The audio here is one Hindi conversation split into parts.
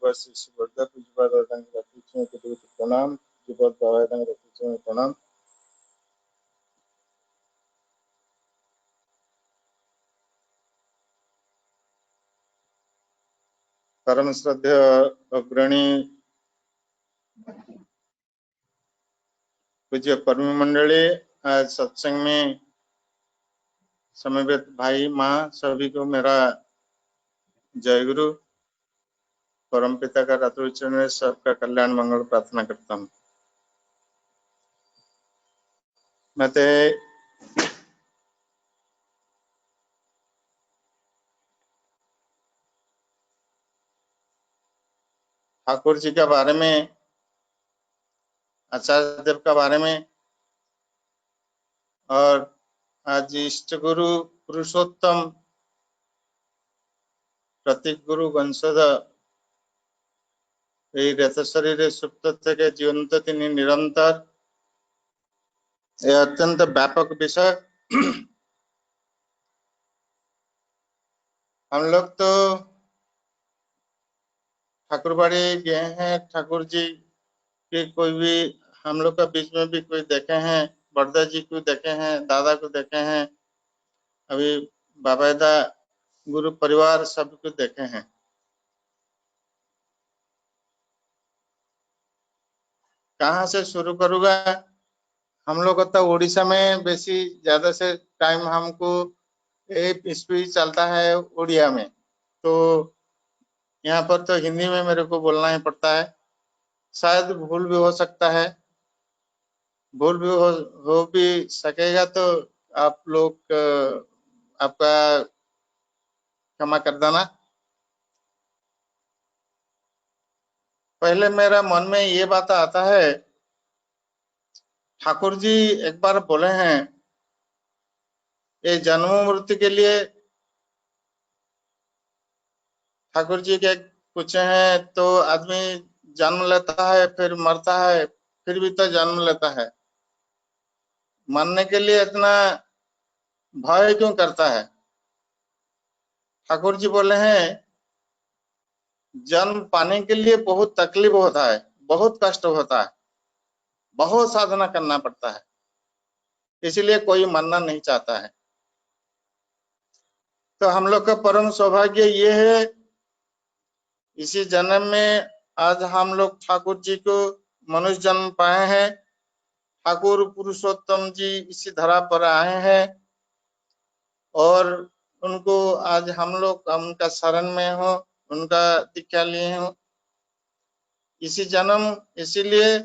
पूज्यपाद श्री श्री वर्धा पूज्यपाद रखी प्रणाम, पूज्यपाद बाबा रखी प्रणाम। परम श्रद्धेय अग्रणी पूज्य कर्मी मंडली, आज सत्संग में समवेत भाई माँ सभी को मेरा जय गुरु। परम पिता का रात्रि चरण में सबका कल्याण मंगल प्रार्थना करता हूँ। मते ठाकुर जी के बारे में, आचार्य देव का बारे में और आज इष्ट गुरु पुरुषोत्तम प्रतीक गुरु वंशज रेत शरीर सुप्त थे जीवंत तीन निरंतर, यह अत्यंत व्यापक विषय। हम लोग तो ठाकुरबाड़ी गए हैं, ठाकुर जी के कोई भी हम लोग का बीच में भी कोई देखे हैं, बरदा जी को देखे हैं, दादा को देखे हैं, अभी बाबादा गुरु परिवार सबको देखे हैं। कहाँ से शुरू करूँगा? हम लोग तो उड़ीसा में बेसी ज्यादा से टाइम हमको स्पीच चलता है उड़िया में, तो यहाँ पर तो हिंदी में मेरे को बोलना ही पड़ता है। शायद भूल भी हो सकता है, भूल भी हो भी सकेगा, तो आप लोग आपका क्षमा कर देना। पहले मेरा मन में ये बात आता है, ठाकुर जी एक बार बोले हैं ये जन्म मृत्यु के लिए ठाकुर जी के पूछे हैं, तो आदमी जन्म लेता है फिर मरता है, फिर भी तो जन्म लेता है, मरने के लिए इतना भय क्यों करता है? ठाकुर जी बोले हैं जन्म पाने के लिए बहुत तकलीफ होता है, बहुत कष्ट होता है, बहुत साधना करना पड़ता है, इसलिए कोई मरना नहीं चाहता है। तो हम लोग का परम सौभाग्य ये है, इसी जन्म में आज हम लोग ठाकुर जी को मनुष्य जन्म पाए हैं, ठाकुर पुरुषोत्तम जी इसी धरा पर आए हैं और उनको आज हम लोग उनका शरण में हो, उनका दीक्षा लिए हो इसी जन्म, इसीलिए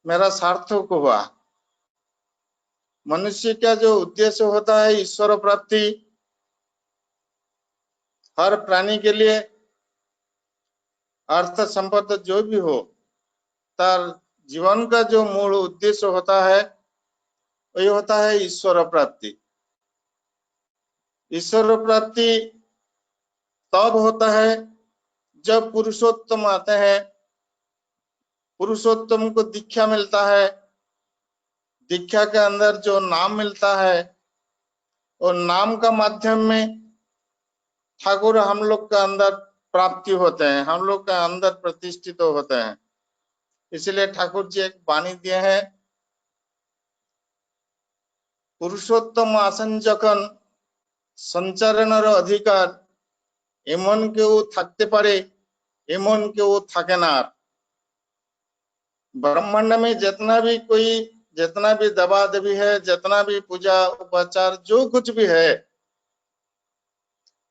मेरा सार्थक हुआ। मनुष्य का जो उद्देश्य होता है ईश्वर प्राप्ति, हर प्राणी के लिए अर्थ संपद जो भी हो, तार जीवन का जो मूल उद्देश्य होता है वही होता है ईश्वर प्राप्ति। ईश्वर प्राप्ति तब होता है जब पुरुषोत्तम आते हैं, पुरुषोत्तम को दीक्षा मिलता है, दीक्षा के अंदर जो नाम मिलता है और नाम का माध्यम में ठाकुर हम लोग का अंदर प्राप्ति होते हैं, हम लोग का अंदर प्रतिष्ठित होते हैं। इसलिए ठाकुर जी एक वाणी दिए हैं, पुरुषोत्तम आसन जखन संचारणर अधिकार एमन केउ থাকতে পারে एमन केउ থাকে না। ब्रह्मांड में जितना भी दबा दबी है, जितना भी पूजा उपचार जो कुछ भी है,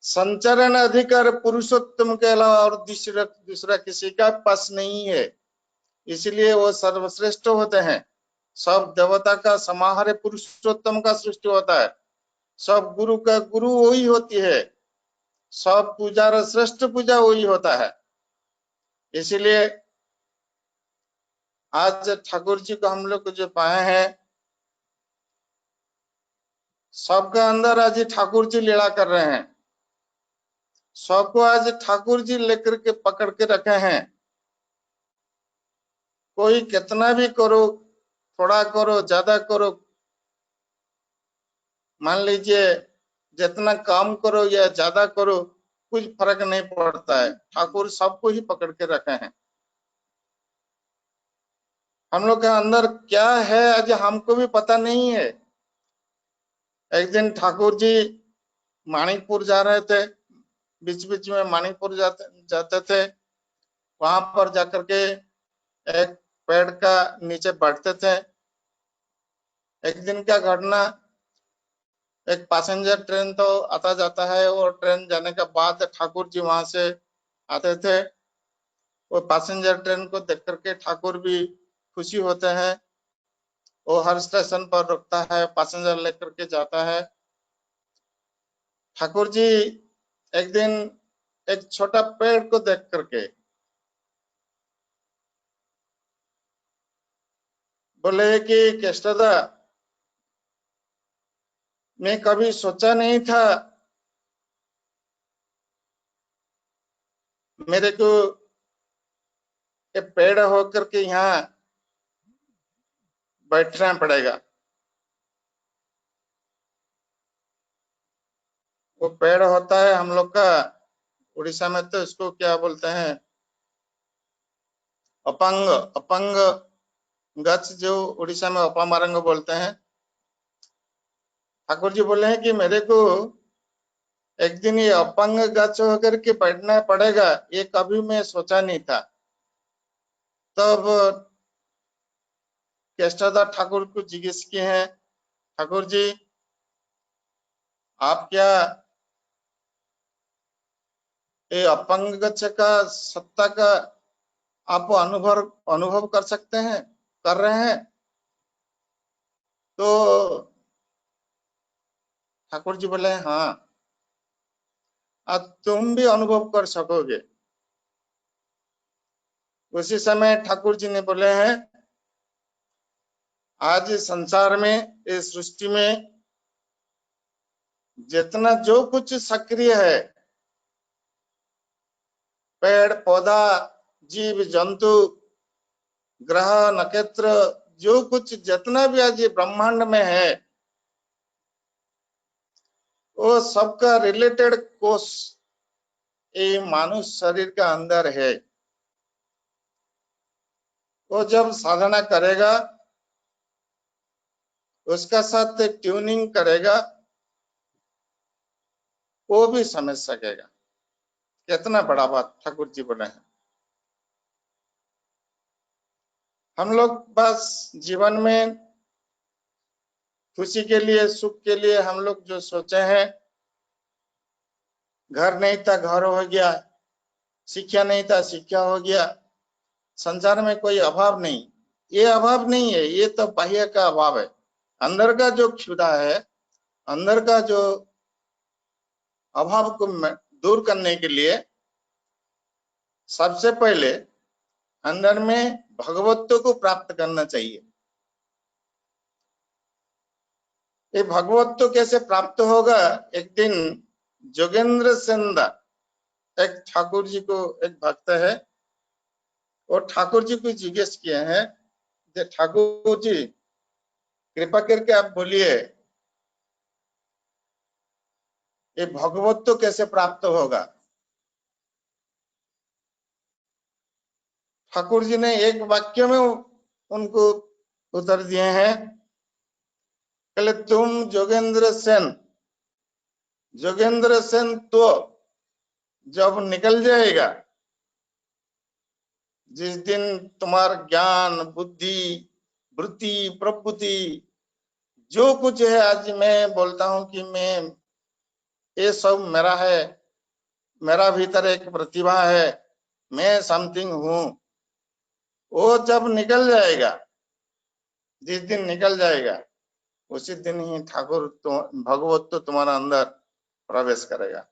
संचरण अधिकार पुरुषोत्तम के अलावा और दूसरा किसी का पास नहीं है, इसलिए वो सर्वश्रेष्ठ होते हैं। सब देवता का समाहार पुरुषोत्तम का सृष्टि होता है, सब गुरु का गुरु वही होती है, सब पूजा श्रेष्ठ पूजा वही होता है। इसलिए आज ठाकुर जी को हम लोग जो पाए हैं, सबका अंदर आज ठाकुर जी लीला कर रहे हैं, सबको आज ठाकुर जी लेकर के पकड़ के रखे हैं। कोई कितना भी करो, थोड़ा करो ज्यादा करो, मान लीजिए जितना काम करो या ज्यादा करो, कुछ फर्क नहीं पड़ता है, ठाकुर सबको ही पकड़ के रखे हैं। हम लोग के अंदर क्या है आज हमको भी पता नहीं है। एक दिन ठाकुर जी माणिकपुर जा रहे थे, बीच बीच में माणिकपुर जाते थे, वहां पर जाकर के एक पेड़ का नीचे बैठते थे। एक दिन का घटना, एक पैसेंजर ट्रेन तो आता जाता है, और ट्रेन जाने के बाद ठाकुर जी वहां से आते थे। वो पैसेंजर ट्रेन को देख करके ठाकुर भी खुशी होते हैं। वो हर स्टेशन पर रुकता है, पैसेंजर लेकर के जाता है। ठाकुर जी एक दिन एक छोटा पेड़ को देख करके बोले कि केष्टदा, मैं कभी सोचा नहीं था मेरे को ये पेड़ होकर के यहाँ बैठना पड़ेगा। वो पेड़ होता है हम लोग का, उड़ीसा में तो इसको क्या बोलते हैं, अपंग अपंग गच्छ, जो उड़ीसा में अपामारंग बोलते हैं। ठाकुर जी बोले हैं कि मेरे को एक दिन ये अपंग गच्छ होकर के बैठना पड़ेगा, ये कभी मैं सोचा नहीं था। तब केष्टदास ठाकुर को जिज्ञेस किए हैं, ठाकुर जी आप क्या ये अपंग गच्छ का सत्ता का आप अनुभव कर सकते हैं, कर रहे हैं? तो ठाकुर जी बोले हाँ, अब तुम भी अनुभव कर सकोगे। उसी समय ठाकुर जी ने बोले हैं, आज संसार में, इस सृष्टि में जितना जो कुछ सक्रिय है, पेड़ पौधा, जीव जंतु, ग्रह नक्षत्र, जो कुछ जितना भी आज ये ब्रह्मांड में है, वो सबका रिलेटेड कोष ये मानव शरीर का अंदर है। वो जब साधना करेगा, उसका साथ ट्यूनिंग करेगा, वो भी समझ सकेगा। कितना बड़ा बात ठाकुर जी बोले हैं। हम लोग बस जीवन में खुशी के लिए, सुख के लिए हम लोग जो सोचे हैं, घर नहीं था घर हो गया, शिक्षा नहीं था शिक्षा हो गया, संसार में कोई अभाव नहीं। ये अभाव नहीं है, ये तो बाह्य का अभाव है। अंदर का जो क्षुधा है, अंदर का जो अभाव को दूर करने के लिए सबसे पहले अंदर में भगवत्व को प्राप्त करना चाहिए। ये भगवत्व कैसे प्राप्त होगा? एक दिन जोगेंद्र सेनदा, एक ठाकुर जी को एक भक्त है, और ठाकुर जी को जिज्ञेस किए हैं, ठाकुर जी कृपा करके आप बोलिए ये भगवत्व कैसे प्राप्त होगा? ठाकुर जी ने एक वाक्य में उनको उत्तर दिए हैं, कहले तुम जोगेंद्र सेन तो जब निकल जाएगा, जिस दिन तुम्हारा ज्ञान बुद्धि वृत्ति प्रवृत्ति जो कुछ है, आज मैं बोलता हूं कि मैं ये सब मेरा है, मेरा भीतर एक प्रतिभा है, मैं समथिंग हूं, वो जब निकल जाएगा, जिस दिन निकल जाएगा, उसी दिन ही ठाकुर भगवत तो तुम्हारा अंदर प्रवेश करेगा।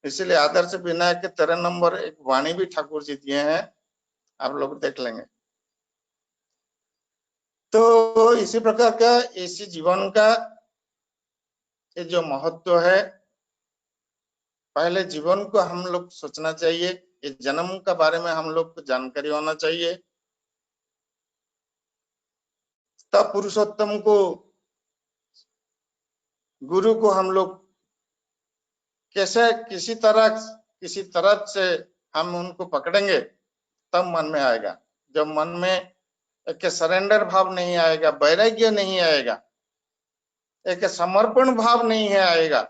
इसलिए आदर्श विनायक के 13 नंबर एक वाणी भी ठाकुर जी दिए हैं, आप लोग देख लेंगे। तो इसी प्रकार का इसी जीवन का ये जो महत्व है, पहले जीवन को हम लोग सोचना चाहिए, इस जन्म के बारे में हम लोग को जानकारी होना चाहिए, तब पुरुषोत्तम को, गुरु को हम लोग कैसे किसी तरह से हम उनको पकड़ेंगे तब मन में आएगा। जब मन में एक सरेंडर भाव नहीं आएगा, वैराग्य नहीं आएगा, एक समर्पण भाव नहीं है आएगा,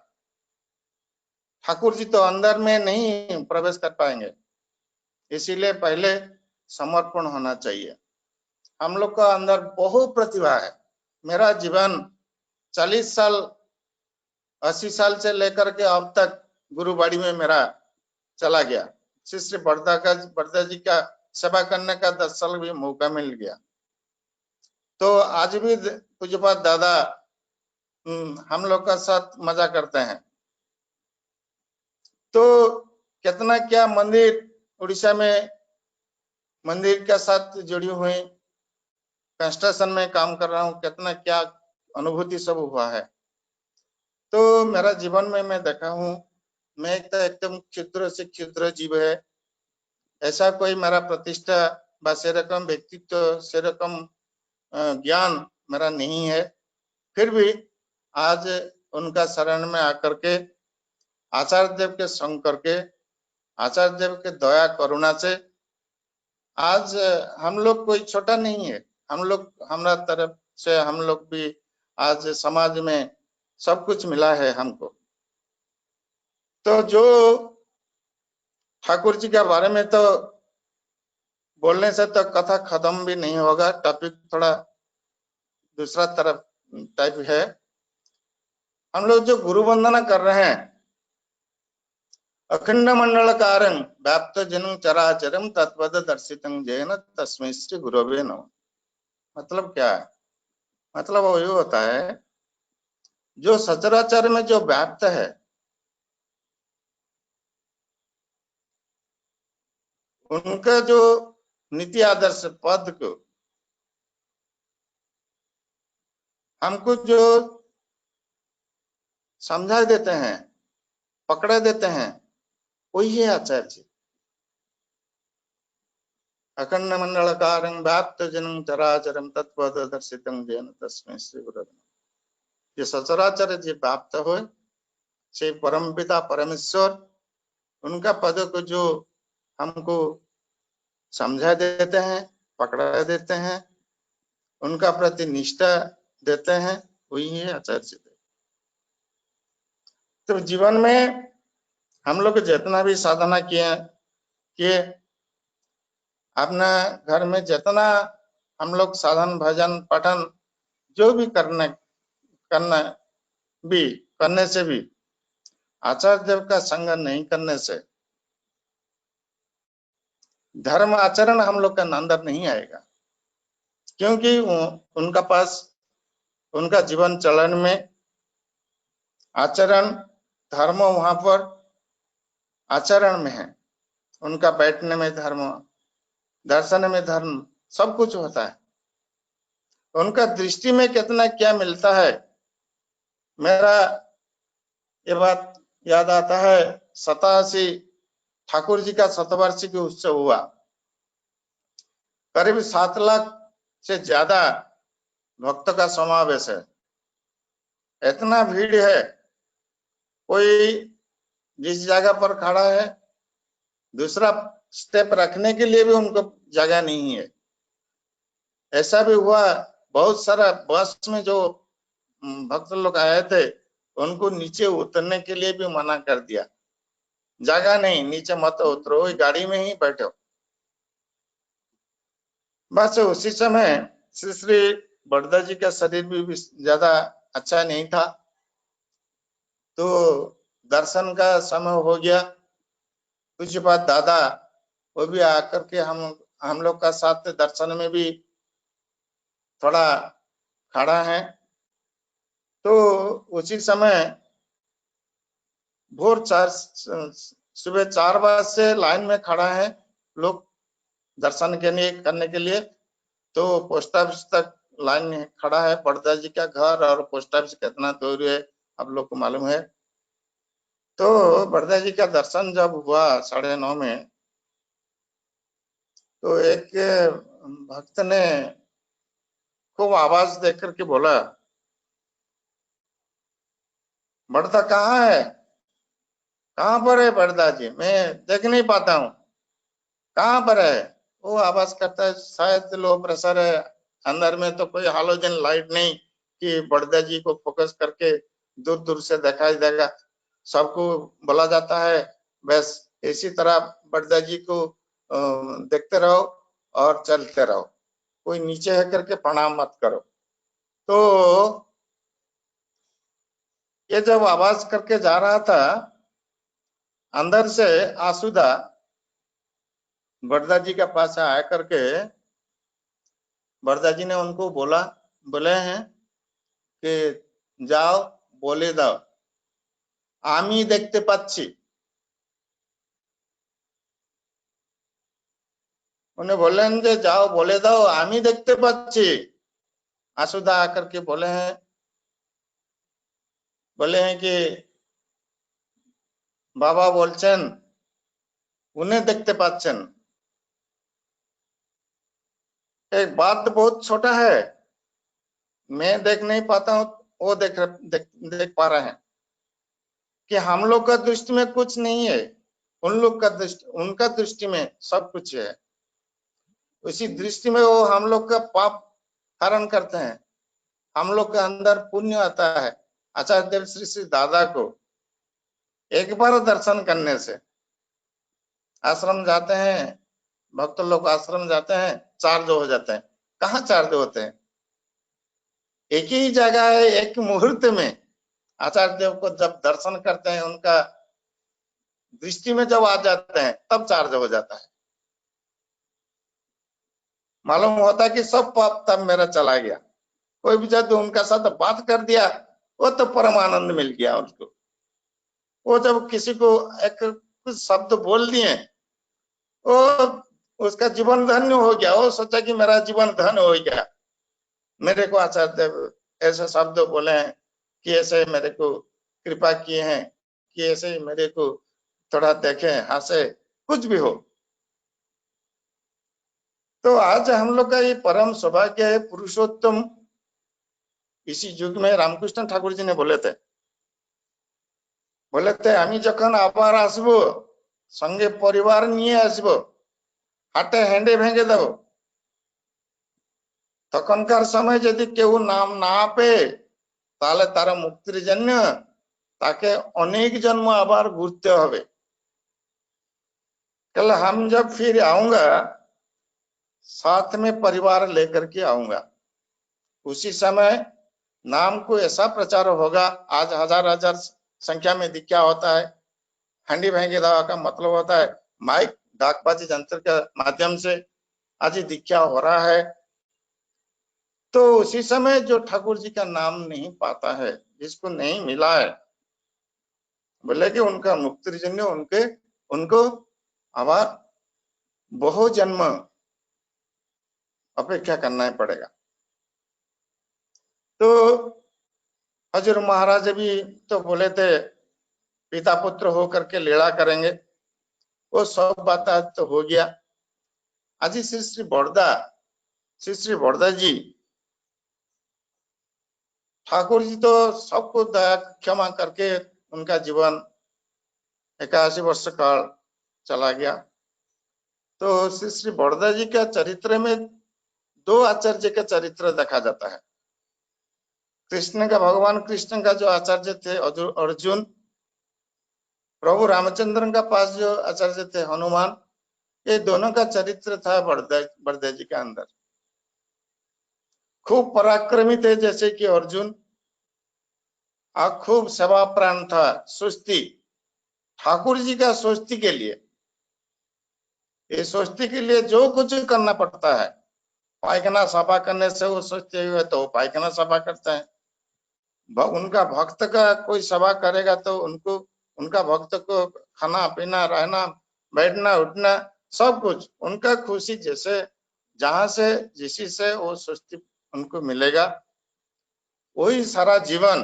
ठाकुर जी तो अंदर में नहीं प्रवेश कर पाएंगे। इसीलिए पहले समर्पण होना चाहिए। हम लोग का अंदर बहुत प्रतिभा है। मेरा जीवन 40 साल 80 साल से लेकर के अब तक गुरुबाड़ी में मेरा चला गया। शिष्य बड़दा जी का सेवा करने का 10 साल भी मौका मिल गया। तो आज भी पूज्यपाद दादा हम लोग का साथ मजा करते हैं। तो कितना क्या मंदिर उड़ीसा में मंदिर के साथ जुड़ी हुई, कंस्ट्रक्शन में काम कर रहा हूँ, कितना क्या अनुभूति सब हुआ है। तो मेरा जीवन में मैं देखा हूँ, मैं एकदम क्षुद्र से क्षुद्र जीव है। ऐसा कोई मेरा प्रतिष्ठा व सेरकम व्यक्तित्व सेरकम ज्ञान मेरा नहीं है। फिर भी आज उनका शरण में आकर के आचार्य देव के संग करके आचार्य देव के दया करुणा से आज हम लोग कोई छोटा नहीं है। हम लोग हमारा तरफ से हम लोग भी आज समाज में सब कुछ मिला है हमको। तो जो ठाकुर जी के बारे में तो बोलने से तो कथा खत्म भी नहीं होगा। टॉपिक थोड़ा दूसरा तरफ टाइप है। हम लोग जो गुरु वंदना कर रहे हैं, अखंड मंडल कारण व्याप्त जनम चराचरम तत्पद दर्शितं जैन तस्मै श्री गुरवे नमः। मतलब क्या है? मतलब वो ये होता है, जो सचराचर में जो व्याप्त है, उनका जो नीति आदर्श पद को हमको जो समझा देते हैं, पकड़ा देते हैं, वही है आचार्य जी। अखंड मंडल कारण व्याप्त जनम चराचरम तत्पद दर्शितं जैन तस्मै श्री गुरवे नमः। ये सचराचर जी व्याप्त हो से परम पिता परमेश्वर, उनका पद को जो हमको समझा देते हैं, पकड़ा देते हैं, उनका प्रति निष्ठा देते हैं, वही है आचार्य जी। तो जीवन में हम लोग जितना भी साधना किए अपना घर में जितना हम लोग साधन भजन पठन जो भी करने से भी आचार्य देव का संग नहीं करने से धर्म आचरण हम लोग का अंदर नहीं आएगा। क्योंकि उनका पास उनका जीवन चलन में आचरण धर्म वहां पर आचरण में है। उनका बैठने में धर्म, दर्शन में धर्म, सब कुछ होता है। उनका दृष्टि में कितना क्या मिलता है। मेरा ये बात याद आता है, 87 ठाकुर जी का शतवार्षिक उत्सव हुआ। करीब 7 लाख से ज्यादा भक्त का समावेश है। इतना भीड़ है, कोई जिस जगह पर खड़ा है दूसरा स्टेप रखने के लिए भी उनको जगह नहीं है। ऐसा भी हुआ, बहुत सारा बस में जो भक्त लोग आए थे उनको नीचे उतरने के लिए भी मना कर दिया, जगह नहीं, नीचे मत उतरो, गाड़ी में ही बैठो। बस उसी समय श्री श्री बड़दा जी का शरीर भी ज्यादा अच्छा नहीं था, तो दर्शन का समय हो गया। कुछ बात दादा वो भी आकर के हम लोग का साथ दर्शन में भी थोड़ा खड़ा है। तो उसी समय सुबह 4 बजे से लाइन में खड़ा है लोग दर्शन करने के लिए। तो पोस्ट ऑफिस तक लाइन में खड़ा है। बड़दा जी का घर और पोस्ट ऑफिस कितना दूर है आप लोग को मालूम है। तो बड़दा जी का दर्शन जब हुआ 9:30 में, तो एक भक्त ने खूब आवाज दे करके बोला, बड़दा कहाँ है? कहाँ पर है बड़दा जी, मैं देख नहीं पाता हूँ, कहाँ पर है? वो आवाज करता है शायद लो प्रेशर है अंदर में, तो कोई हालोजन लाइट नहीं कि बड़दा जी को फोकस करके दूर दूर से दिखाई देगा। सबको बोला जाता है बस इसी तरह बड़दा जी को देखते रहो और चलते रहो, कोई नीचे है करके प्रणाम मत करो। तो ये जब आवाज करके जा रहा था, अंदर से आसुदा बड़दा जी के पास आया करके बड़दा जी ने उनको बोले हैं कि जाओ बोले दाओ, आमी देखते पाচ্ছি। उन्हें बोलें যে जाओ बोले दाओ आमी देखते पाচ্ছি। आसुदा आकर के बोले हैं कि बाबा बोलছেন उन्हें देखते पाচ্ছেন। एक बात बहुत छोटा है, मैं देख नहीं पाता हूँ, वो देख पा रहे हैं कि हम लोग का दृष्टि में कुछ नहीं है, उनका दृष्टि में सब कुछ है। उसी दृष्टि में वो हम लोग का पाप हरण करते हैं, हम लोग के अंदर पुण्य आता है। आचार्य देव श्री श्री दादा को एक बार दर्शन करने से, आश्रम जाते हैं भक्त लोग, आश्रम जाते हैं चार्ज हो जाते हैं। कहाँ चार्ज होते हैं? एक ही जगह है, एक मुहूर्त में आचार्य देव को जब दर्शन करते हैं, उनका दृष्टि में जब आ जाते हैं तब चार्ज हो जाता है। मालूम होता है कि सब पाप तब मेरा चला गया। कोई भी जब उनका साथ बात कर दिया वो तो परम आनंद मिल गया उसको। वो जब किसी को एक कुछ शब्द बोल दिए, वो उसका जीवन धन्य हो गया। वो सोचा कि मेरा जीवन धन्य हो गया, मेरे को आचार्य देव ऐसे शब्द बोले हैं कि ऐसे मेरे को कृपा किए हैं कि ऐसे मेरे को थोड़ा देखे हंसे, कुछ भी हो। तो आज हम लोग का ये परम सौभाग्य है, पुरुषोत्तम इसी युग में रामकृष्ण ठाकुर जी ने बोले थे আমি যখন আবার আসবো সঙ্গে পরিবার নিয়ে আসবো, হাটে হেঁটে ভেঙে দেব। তখনকার সময় যদি কেউ নাম না পেয়ে তাহলে তারা মুক্তির জন্য তাকে अनेक जन्म আবার ঘুরতে হবে। कल हम जब फिर आऊंगा साथ में परिवार लेकर के आऊंगा, उसी समय नाम को ऐसा प्रचार होगा। आज हजार हजार संख्या में दीक्षा होता है। हंडी भेंगे दावा का मतलब होता है माइक डाकबाजी यंत्र के माध्यम से आज दीक्षा हो रहा है। तो उसी समय जो ठाकुर जी का नाम नहीं पाता है, जिसको नहीं मिला है, बोले कि उनका मुक्ति जन्य उनको आबार बहु जन्म अपेक्षा करना ही पड़ेगा। तो हजूर महाराज भी तो बोले थे पिता पुत्र होकर के लीला करेंगे, वो सब बात आज तो हो गया। आज श्री श्री बड़दा जी ठाकुर जी तो सबको दया क्षमा करके उनका जीवन 81 वर्ष काल चला गया। तो श्री श्री बड़दा जी का चरित्र में दो आचार्य का चरित्र देखा जाता है। कृष्ण का, भगवान कृष्ण का जो आचार्य थे अर्जुन, प्रभु रामचंद्र का पास जो आचार्य थे हनुमान, ये दोनों का चरित्र था बड़दा जी के अंदर। खूब पराक्रमी थे जैसे कि अर्जुन, और खूब सेवा प्राण था सुस्ती ठाकुर जी का। सोचती के लिए, ये सोचती के लिए जो कुछ करना पड़ता है, पायखाना सफा करने से वो सोचते हुए तो पायखाना सफा करते हैं। उनका भक्त का कोई सभा करेगा तो उनको, उनका भक्त को खाना पीना रहना बैठना उठना सब कुछ उनका खुशी, जैसे जहां से जिसी से वो सुस्ती उनको मिलेगा, वही सारा जीवन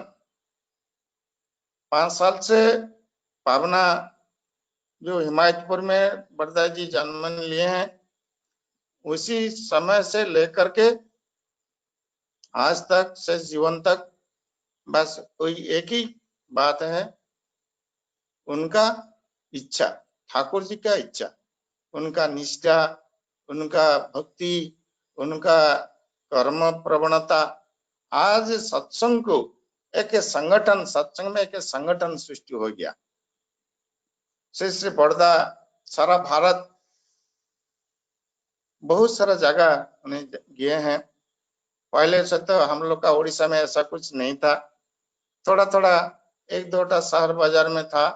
5 साल से पावना जो हिमायतपुर में बड़दा जी जन्म लिए हैं, उसी समय से लेकर के आज तक से जीवन तक बस कोई एक ही बात है, उनका इच्छा, ठाकुर जी का इच्छा, उनका निष्ठा, उनका भक्ति, उनका कर्म प्रवणता, आज सत्संग को एक संगठन, सत्संग में एक संगठन सृष्टि हो गया। श्री श्री बड़दा सारा भारत, बहुत सारा जगह उन्हें गए हैं। पहले से तो हम लोग का उड़ीसा में ऐसा कुछ नहीं था, थोड़ा थोड़ा एक दो शहर बाजार में था।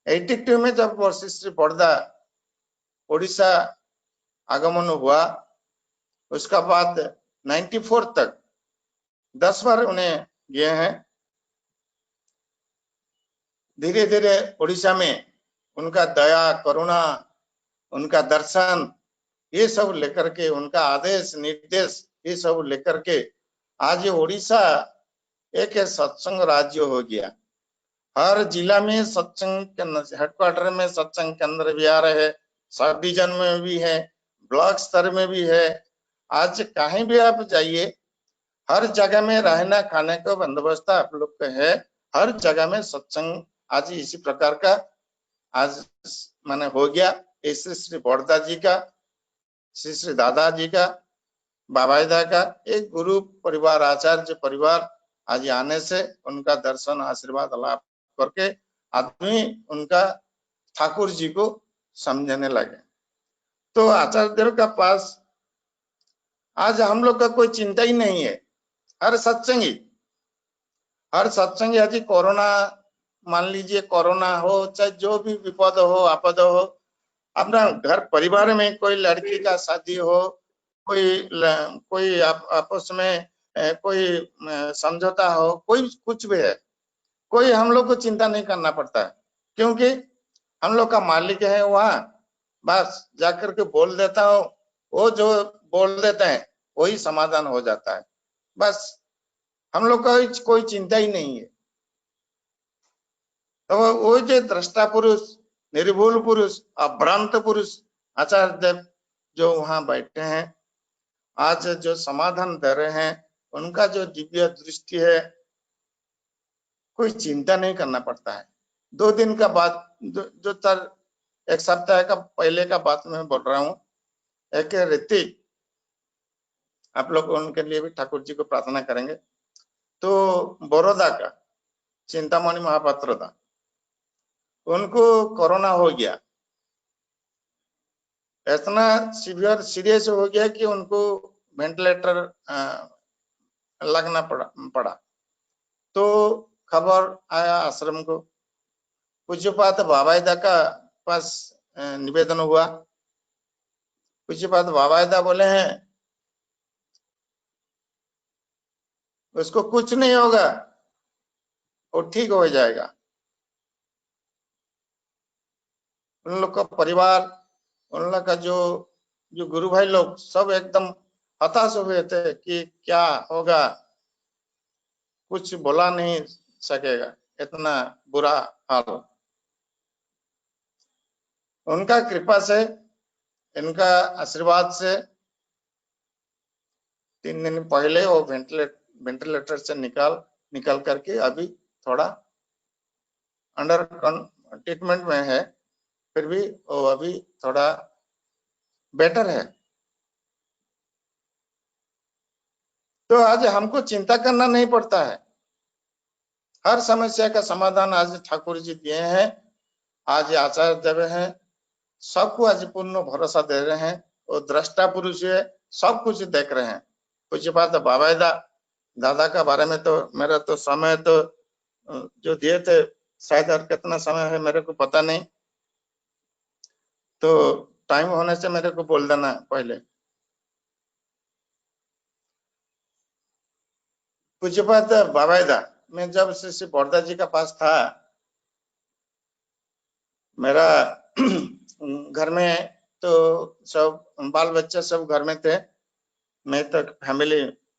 82 में जब श्री श्री बड़दा उड़ीसा आगमन हुआ, उसका बाद 94 तक 10 बार उन्हें गए हैं। धीरे धीरे उड़ीसा में उनका दया, करुणा, उनका दर्शन, ये सब लेकर के, उनका आदेश निर्देश, ये सब लेकर के आज उड़ीसा एक सत्संग राज्य हो गया। हर जिला में सत्संग हेडक्वार्टर में सत्संग केंद्र भी आ रहे, सब डिवीजन में भी है, ब्लॉक स्तर में भी है। आज कहीं भी आप जाइए, हर जगह में रहना खाने का बंदोबस्त आप लोग का है। हर जगह में सत्संग आज इसी प्रकार का आज माने हो गया। श्री श्री बड़दा जी का, श्री श्री दादा जी का, बाबाईदा का एक गुरु परिवार, आचार्य परिवार आज आने से उनका दर्शन आशीर्वाद लाभ करके आदमी उनका ठाकुर जी को समझने लगे। तो आचार्य देव का पास आज हम लोग का कोई चिंता ही नहीं है। हर सत्संगी आज कोरोना, मान लीजिए कोरोना हो, चाहे जो भी विपद हो, आपद हो, अपना घर परिवार में कोई लड़की का शादी हो, कोई आपस में कोई समझौता हो, कोई कुछ भी है, कोई हम लोग को चिंता नहीं करना पड़ता है, क्योंकि हम लोग का मालिक है वहां। बस जाकर के बोल देता हूँ, वो जो बोल देते हैं वही समाधान हो जाता है। बस हम लोग का कोई चिंता ही नहीं है। तो वो जो दृष्टा पुरुष, निर्भूल पुरुष, अभ्रांत पुरुष आचार्य देव जो वहां बैठे हैं, आज जो समाधान दे रहे हैं, उनका जो दिव्य दृष्टि है, कोई चिंता नहीं करना पड़ता है। 2 दिन का बात, जो एक सप्ताह का पहले का बात मैं बोल रहा हूँ। एक ऋतिक, आप लोग उनके लिए भी ठाकुर जी को प्रार्थना करेंगे। तो बड़ौदा का चिंतामणि महापात्र था, उनको कोरोना हो गया, इतना सीरियस हो गया कि उनको वेंटिलेटर लगना पड़ा। तो खबर आया आश्रम को, पूज्यपाद बाबाईदा का पास निवेदन हुआ। पूज्यपाद बाबाईदा बोले हैं उसको कुछ नहीं होगा, वो ठीक हो जाएगा। उन लोग का परिवार, उन लोग का जो गुरु भाई लोग सब एकदम हताश हुए थे कि क्या होगा, कुछ बोला नहीं सकेगा, इतना बुरा हाल। उनका कृपा से, इनका आशीर्वाद से 3 दिन पहले वो वेंटिलेटर से निकाल करके अभी थोड़ा अंडर ट्रीटमेंट में है, फिर भी वो अभी थोड़ा बेटर है। तो आज हमको चिंता करना नहीं पड़ता है, हर समस्या का समाधान आज ठाकुर जी दिए हैं। आज आचार्य देव हैं, सबको आज पूर्ण भरोसा दे रहे हैं, वो दृष्टा पुरुष है, सब कुछ देख रहे हैं। कुछ बात बाबाईदा दादा का बारे में तो मेरा तो समय तो जो दिए थे शायद और कितना समय है मेरे को पता नहीं, तो टाइम होने से मेरे को बोल देना पहले। पूज्यपाद बाबाईदा, मैं जब श्री बड़दा जी का पास था, मेरा घर में तो सब बाल बच्चे सब घर में थे, मैं तो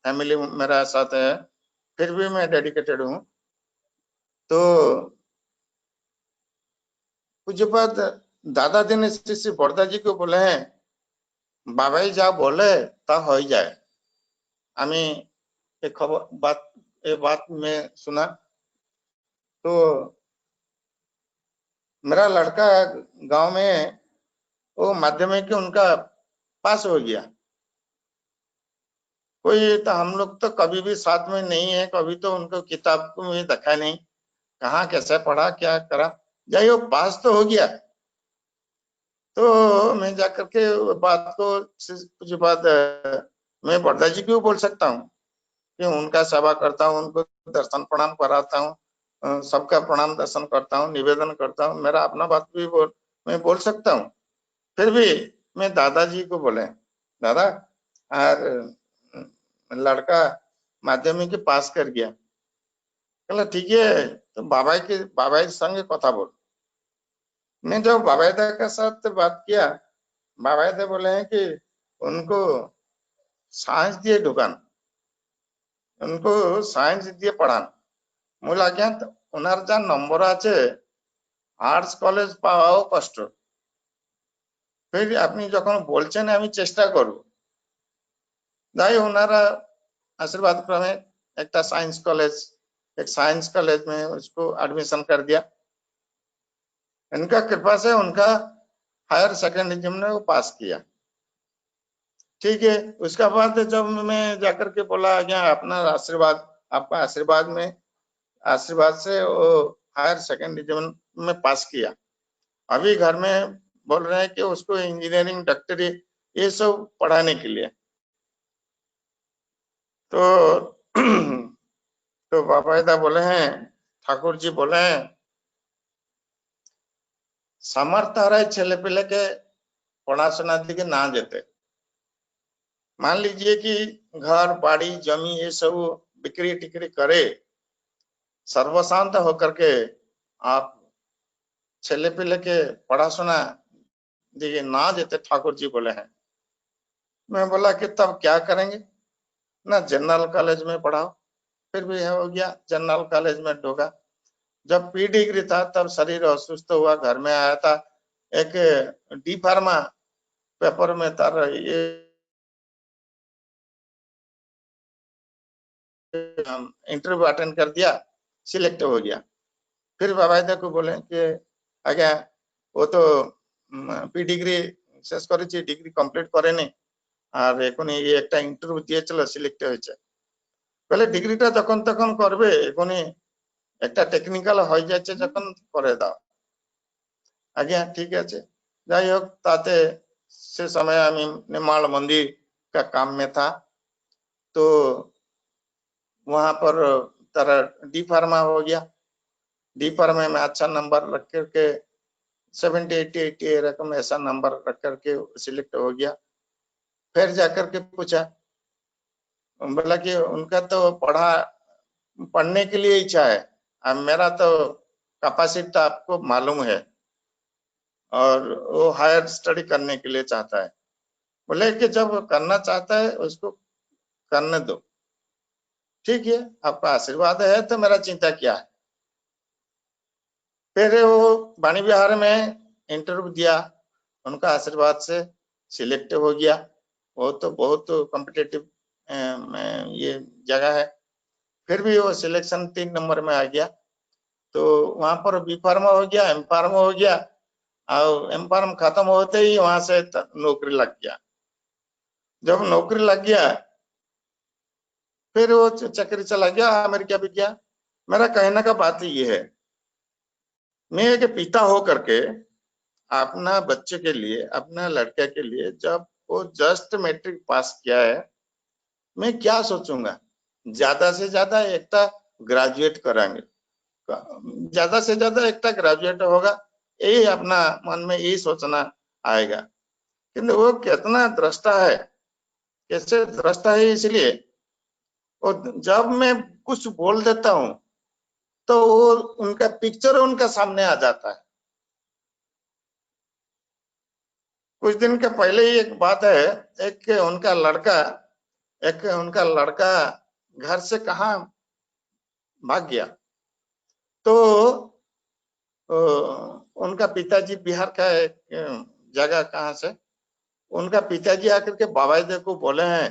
फैमिली मेरा साथ है, फिर भी मैं डेडिकेटेड हूँ। तो पूज्यपाद दादा जी ने श्री बड़दा जी को बोले हैं, बाबाई जा बोले ता हो जाए। আমি एक बात में सुना, तो मेरा लड़का गांव में वो माध्यमिक उनका पास हो गया। कोई तो हम लोग तो कभी भी साथ में नहीं है, कभी तो उनको किताब को भी देखा नहीं, कहाँ कैसे पढ़ा क्या करा, जाइए वो पास तो हो गया। तो मैं जाकर के बात को कुछ बात मैं बड़दा जी को बोल सकता हूँ कि उनका सेवा करता हूँ, उनको दर्शन प्रणाम कराता हूँ, सबका प्रणाम दर्शन करता हूँ, निवेदन करता हूँ, मेरा अपना बात भी मैं बोल सकता हूँ। फिर भी मैं दादाजी को बोले, दादा और लड़का माध्यमिक पास कर गया। कहला ठीक है, तो बाबा के संग कथा बोल। मैं जब बाबाईदा के साथ बात किया, बाबाईदा बोले हैं कि उनको साइंस दिए ढुकान, उनको साइंस दिए पढ़ान। मूल आज्ञा उनार जा नंबर আছে आर्ट्स कलेज পাওয়াও কষ্ট। फिर আপনি যখন বলছেন আমি চেষ্টা করব। তাই ওনারা आशीर्वाद क्रमे एक साइंस कॉलेज में उसको एडमिशन कर दिया। इनका कृपा से उनका हायर सेकेंडरी में वो पास किया। ठीक है, उसका बाद जब मैं जाकर के बोला गया अपना आशीर्वाद, आपका आशीर्वाद से वो हायर सेकेंडरी में पास किया। अभी घर में बोल रहे हैं कि उसको इंजीनियरिंग डॉक्टरी ये सब पढ़ाने के लिए। तो तो बाबाईदा बोले हैं, ठाकुर जी बोले हैं, सामर्थ्य हारा छेले पेले के पढ़ाशोना दिखे ना जेते। मान लीजिए कि घर बाड़ी जमी ये सब बिक्री टिक्री करे, सर्वशांत होकर के आप छेले पेले के पढ़ाशोना दिखे ना जेते, ठाकुर जी बोले हैं। मैं बोला कि तब क्या करेंगे ना, जनरल कॉलेज में पढ़ाओ। फिर भी हो गया, जनरल कॉलेज में ढोका। जब पी डिग्री था तब शरीर अस्वस्थ हुआ, घर में आया था। एक डी फार्मा पेपर में तार ये इंटरव्यू अटेंड कर दिया, सिलेक्ट हो गया। फिर बाबाईदा को बोले कि आज्ञा वो तो पी डिग्री शेष करेছি, डिग्री कमप्लीट करेনি, আর এখন এই একটা ইন্টারভিউ দিয়েছিল, সিলেক্ট হয়েছে। বলে ডিগ্রিটা যখন তখন করবে, এখনই একটা টেকনিক্যাল হয়ে যাচ্ছে যখন করে দাও। आज्ञा ठीक है, যাই হোক তাতে से समय আমি निर्माण मंदिर का काम में था, तो वहां पर तारा डी फार्मा हो गया। डी फार्मा में अच्छा नंबर रख करके 70 80 रकम ऐसा नंबर रख करके सिलेक्ट हो गया। फिर जाकर के पूछा, बोला कि उनका तो पढ़ने के लिए इच्छा है, अब मेरा तो कैपेसिटी तो आपको मालूम है, और वो हायर स्टडी करने के लिए चाहता है। बोले कि जब करना चाहता है उसको करने दो, ठीक है, आपका आशीर्वाद है तो मेरा चिंता क्या है। फिर वो वाणी विहार में इंटरव्यू दिया, उनका आशीर्वाद से सिलेक्ट हो गया। वो तो बहुत कॉम्पिटिटिव ये जगह है। फिर भी वो सिलेक्शन 3 नंबर में आ गया। तो वहां पर बी फार्मा हो गया, एम फार्मा हो गया, और एम फार्म खत्म होते ही वहां से नौकरी लग गया। जब नौकरी लग गया फिर वो चक्कर चला गया, अमेरिका भी गया। मेरा कहने का बात ये है, मैं एक पिता हो करके अपना बच्चे के लिए, अपना लड़के के लिए, जब वो जस्ट मैट्रिक पास किया है, मैं क्या सोचूंगा, ज्यादा से ज्यादा एकता ग्रेजुएट कराएंगे, ज्यादा से ज्यादा एकता ग्रेजुएट होगा, यही अपना मन में यही सोचना आएगा। किंतु वो कितना दृष्टा है, कैसे दृष्टा है, इसलिए और जब मैं कुछ बोल देता हूँ तो वो उनका पिक्चर उनका सामने आ जाता है। कुछ दिन के पहले ही एक बात है, एक उनका लड़का घर से कहाँ भाग गया। तो उनका पिताजी बिहार का एक जगह कहाँ से, उनका पिताजी आकर के बाबाईदा को बोले हैं,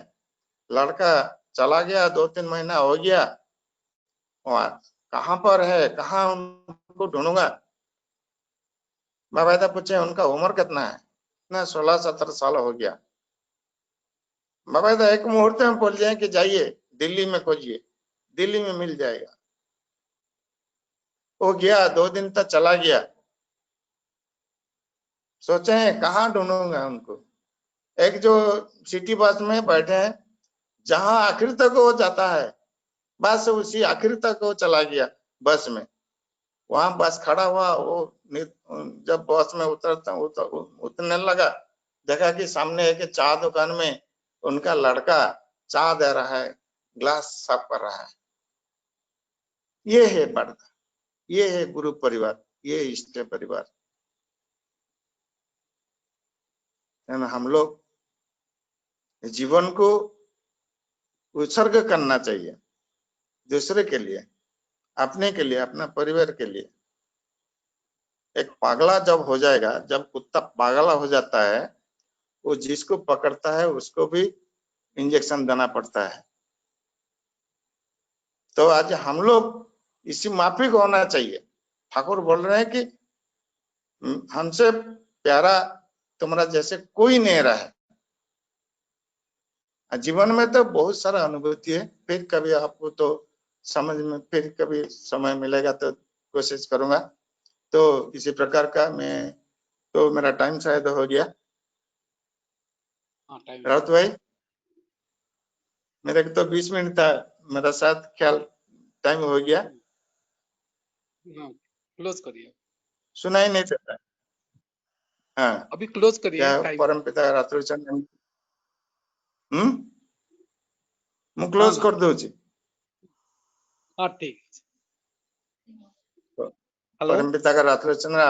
लड़का चला गया, 2-3 महीना हो गया, वहां कहाँ पर है, कहाँ उनको ढूंढूंगा। बाकायदा पूछे उनका उम्र कितना है ना, 16-17 साल हो गया। बाकायदा एक मुहूर्त में बोल दिया कि जाइए दिल्ली में खोजिए, दिल्ली में मिल जाएगा। वो गया, 2 दिन तक चला गया, सोचे हैं कहाँ ढूंढूंगा उनको। एक जो सिटी बस में बैठे हैं, जहां आखिर तक वो जाता है बस उसी आखिर तक वो चला गया बस में। वहां बस खड़ा हुआ, वो जब बस में उतरने लगा, देखा कि सामने एक चाय दुकान में उनका लड़का चाय दे रहा है, ग्लास साफ कर रहा है। ये है पर्दा, ये है गुरु परिवार, ये इष्ट परिवार। हम लोग जीवन को उत्सर्ग करना चाहिए दूसरे के लिए, अपने के लिए, अपना परिवार के लिए। एक पागला जब हो जाएगा, जब कुत्ता पागला हो जाता है, वो जिसको पकड़ता है उसको भी इंजेक्शन देना पड़ता है। तो आज हम लोग इसी माफिक होना चाहिए। ठाकुर बोल रहे हैं कि हमसे प्यारा तुम्हारा जैसे कोई नहीं रहा है। जीवन में तो बहुत सारा अनुभूति है, फिर कभी आपको तो समझ में, फिर कभी समय मिलेगा तो कोशिश करूंगा। तो इसी प्रकार का मैं, तो मेरा टाइम शायद हो गया। राउत भाई, मेरे को तो 20 मिनट था, मेरा साथ ख्याल टाइम हो गया। क्लोज करिए, सुनाई नहीं देता। हाँ, अभी क्लोज करिए। क्या परम पिता रात्रोचन ମୁଁ କ୍ଲୋଜ କରିଦଉଛି। हाँ ठीक। परम पिता का रात्रोचन